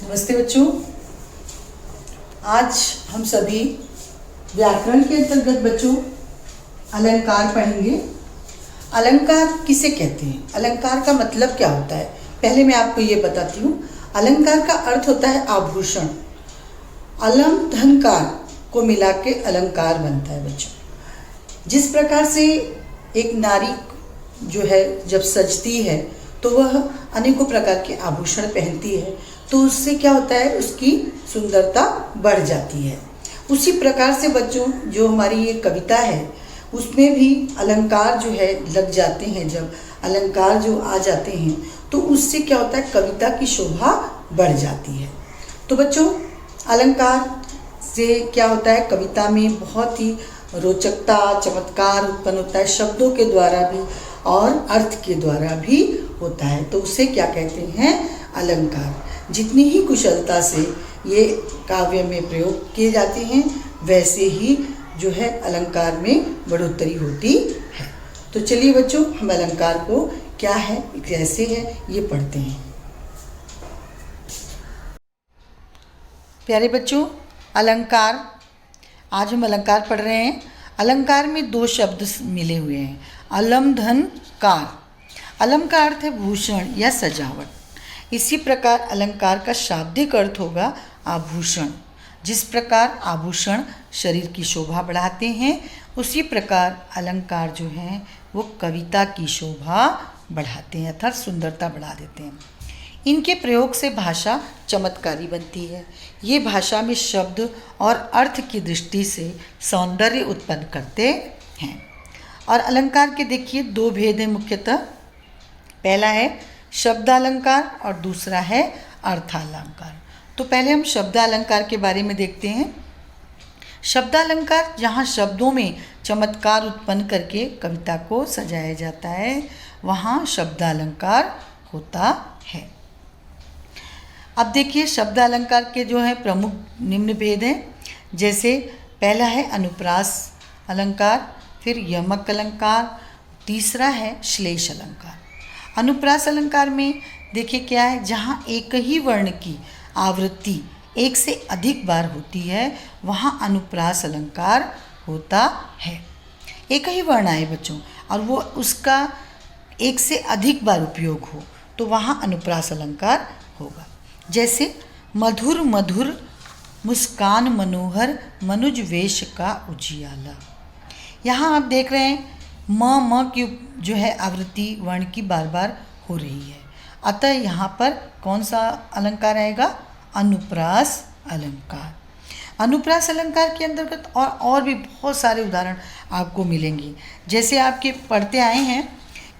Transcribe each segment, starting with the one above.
नमस्ते बच्चों। आज हम सभी व्याकरण के अंतर्गत बच्चों अलंकार पढ़ेंगे। अलंकार किसे कहते हैं, अलंकार का मतलब क्या होता है, पहले मैं आपको ये बताती हूँ। अलंकार का अर्थ होता है आभूषण। अलम धनकार को मिला के अलंकार बनता है बच्चों। जिस प्रकार से एक नारी जो है जब सजती है तो वह अनेकों प्रकार के आभूषण पहनती है, तो उससे क्या होता है, उसकी सुंदरता बढ़ जाती है। उसी प्रकार से बच्चों जो हमारी ये कविता है उसमें भी अलंकार जो है लग जाते हैं। जब अलंकार जो आ जाते हैं तो उससे क्या होता है, कविता की शोभा बढ़ जाती है। तो बच्चों अलंकार से क्या होता है, कविता में बहुत ही रोचकता चमत्कार उत्पन्न होता है, शब्दों के द्वारा भी और अर्थ के द्वारा भी होता है। तो उसे क्या कहते हैं, अलंकार। जितनी ही कुशलता से ये काव्य में प्रयोग किए जाते हैं वैसे ही जो है अलंकार में बढ़ोतरी होती है। तो चलिए बच्चों हम अलंकार को क्या है कैसे है ये पढ़ते हैं। प्यारे बच्चों अलंकार, आज हम अलंकार पढ़ रहे हैं। अलंकार में दो शब्द मिले हुए हैं, अलम धन कार। अलम का अर्थ है भूषण या सजावट। इसी प्रकार अलंकार का शाब्दिक अर्थ होगा आभूषण। जिस प्रकार आभूषण शरीर की शोभा बढ़ाते हैं उसी प्रकार अलंकार जो हैं वो कविता की शोभा बढ़ाते हैं अर्थात सुंदरता बढ़ा देते हैं। इनके प्रयोग से भाषा चमत्कारी बनती है। ये भाषा में शब्द और अर्थ की दृष्टि से सौंदर्य उत्पन्न करते हैं। और अलंकार के देखिए दो भेद हैं मुख्यतः। पहला है शब्दालंकार और दूसरा है अर्थालंकार। तो पहले हम शब्दालंकार के बारे में देखते हैं। शब्दालंकार जहाँ शब्दों में चमत्कार उत्पन्न करके कविता को सजाया जाता है वहाँ शब्दालंकार होता है। अब देखिए शब्दालंकार के जो है प्रमुख निम्न भेद हैं। जैसे पहला है अनुप्रास अलंकार, फिर यमक अलंकार, तीसरा है श्लेष अलंकार। अनुप्रास अलंकार में देखिए क्या है, जहाँ एक ही वर्ण की आवृत्ति एक से अधिक बार होती है वहाँ अनुप्रास अलंकार होता है। एक ही वर्ण आए बच्चों और वो उसका एक से अधिक बार उपयोग हो तो वहाँ अनुप्रास अलंकार होगा। जैसे मधुर मधुर मुस्कान मनोहर मनुज वेश का उजियाला। यहाँ आप देख रहे हैं म की जो है आवृत्ति वर्ण की बार बार हो रही है, अतः यहाँ पर कौन सा अलंकार आएगा, अनुप्रास अलंकार। अनुप्रास अलंकार के अंतर्गत और भी बहुत सारे उदाहरण आपको मिलेंगे। जैसे आपके पढ़ते आए हैं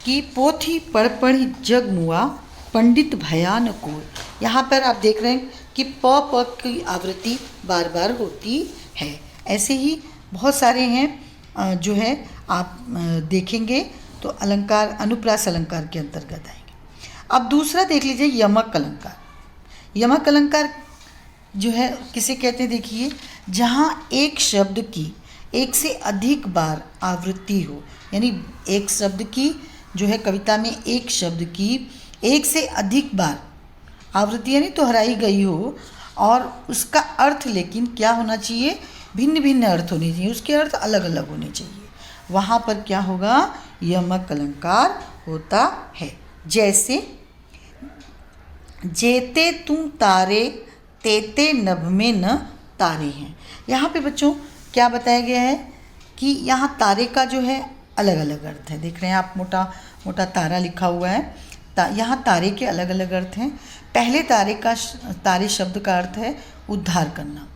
कि पोथी पढ़ पढ़ी जग मुआ पंडित भयान को। यहाँ पर आप देख रहे हैं कि प की आवृत्ति बार बार होती है। ऐसे ही बहुत सारे हैं जो है आप देखेंगे तो अलंकार अनुप्रास अलंकार के अंतर्गत आएंगे। अब दूसरा देख लीजिए यमक अलंकार। यमक अलंकार जो है किसे कहते हैं, देखिए जहाँ एक शब्द की एक से अधिक बार आवृत्ति हो, यानी एक शब्द की जो है कविता में एक शब्द की एक से अधिक बार आवृत्ति यानी दोहराई गई हो और उसका अर्थ लेकिन क्या होना चाहिए, भिन्न भिन्न अर्थ होने चाहिए, उसके अर्थ अलग अलग होने चाहिए। वहाँ पर क्या होगा, यमक अलंकार होता है। जैसे जेते तुम तारे तेते नभ में न तारे हैं। यहाँ पे बच्चों क्या बताया गया है कि यहाँ तारे का जो है अलग अलग अर्थ है। देख रहे हैं आप मोटा मोटा तारा लिखा हुआ है। यहाँ तारे के अलग अलग अर्थ हैं। पहले तारे शब्द का अर्थ है उद्धार करना।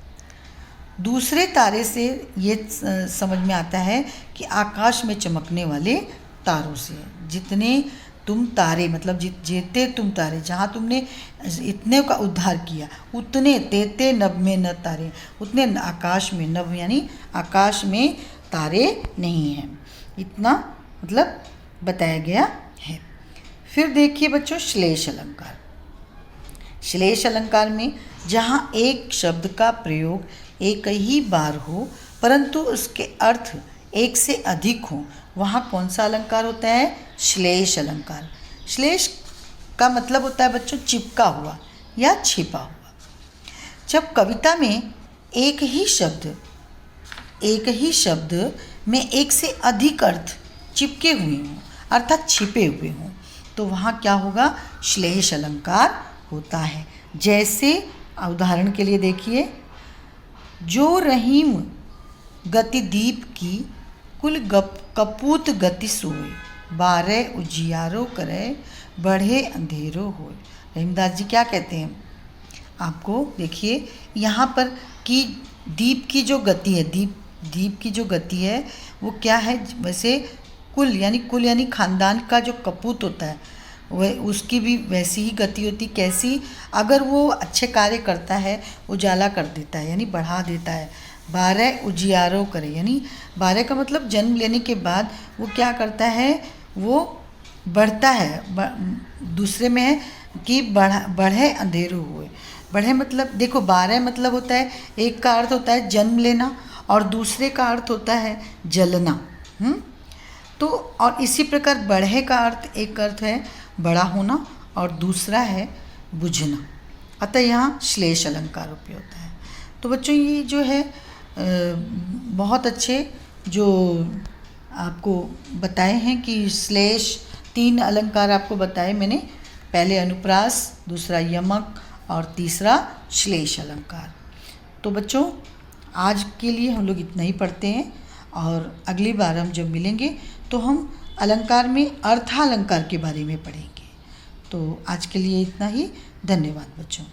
दूसरे तारे से ये समझ में आता है कि आकाश में चमकने वाले तारों से। जितने तुम तारे मतलब जेते तुम तारे, जहाँ तुमने इतने का उद्धार किया, उतने तेते नभ में न तारे, उतने आकाश में, नभ यानी आकाश में तारे नहीं हैं, इतना मतलब बताया गया है। फिर देखिए बच्चों श्लेष अलंकार। श्लेष अलंकार में जहाँ एक शब्द का प्रयोग एक ही बार हो परंतु उसके अर्थ एक से अधिक हो वहाँ कौन सा अलंकार होता है, श्लेष अलंकार। श्लेष का मतलब होता है बच्चों चिपका हुआ या छिपा हुआ। जब कविता में एक ही शब्द में एक से अधिक अर्थ चिपके हुए हों अर्थात छिपे हुए हों तो वहाँ क्या होगा, श्लेष अलंकार होता है। जैसे उदाहरण के लिए देखिए, जो रहीम गति दीप की कुल कपूत गति सोए, 12 उजियारो करे बढ़े अंधेरो होए। रहीमदास जी क्या कहते हैं आपको, देखिए यहाँ पर कि दीप की जो गति है, दीप की जो गति है वो क्या है, वैसे कुल यानी खानदान का जो कपूत होता है वह उसकी भी वैसी ही गति होती। कैसी, अगर वो अच्छे कार्य करता है उजाला कर देता है यानी बढ़ा देता है। 12 उजियारो करे यानी 12 का मतलब जन्म लेने के बाद वो क्या करता है, वो बढ़ता है। दूसरे में है कि बढ़े अंधेरो हुए। बढ़े मतलब देखो 12 मतलब होता है, एक का अर्थ होता है जन्म लेना और दूसरे का अर्थ होता है जलना। तो और इसी प्रकार बढ़े का अर्थ, एक अर्थ है बड़ा होना और दूसरा है बुझना, अतः यहाँ श्लेष अलंकार उपयोग होता है। तो बच्चों ये जो है बहुत अच्छे जो आपको बताए हैं कि श्लेष 3 अलंकार आपको बताए मैंने, पहले अनुप्रास, दूसरा यमक और तीसरा श्लेष अलंकार। तो बच्चों आज के लिए हम लोग इतना ही पढ़ते हैं और अगली बार हम जब मिलेंगे तो हम अलंकार में अर्थालंकार के बारे में पढ़ेंगे। तो आज के लिए इतना ही, धन्यवाद बच्चों।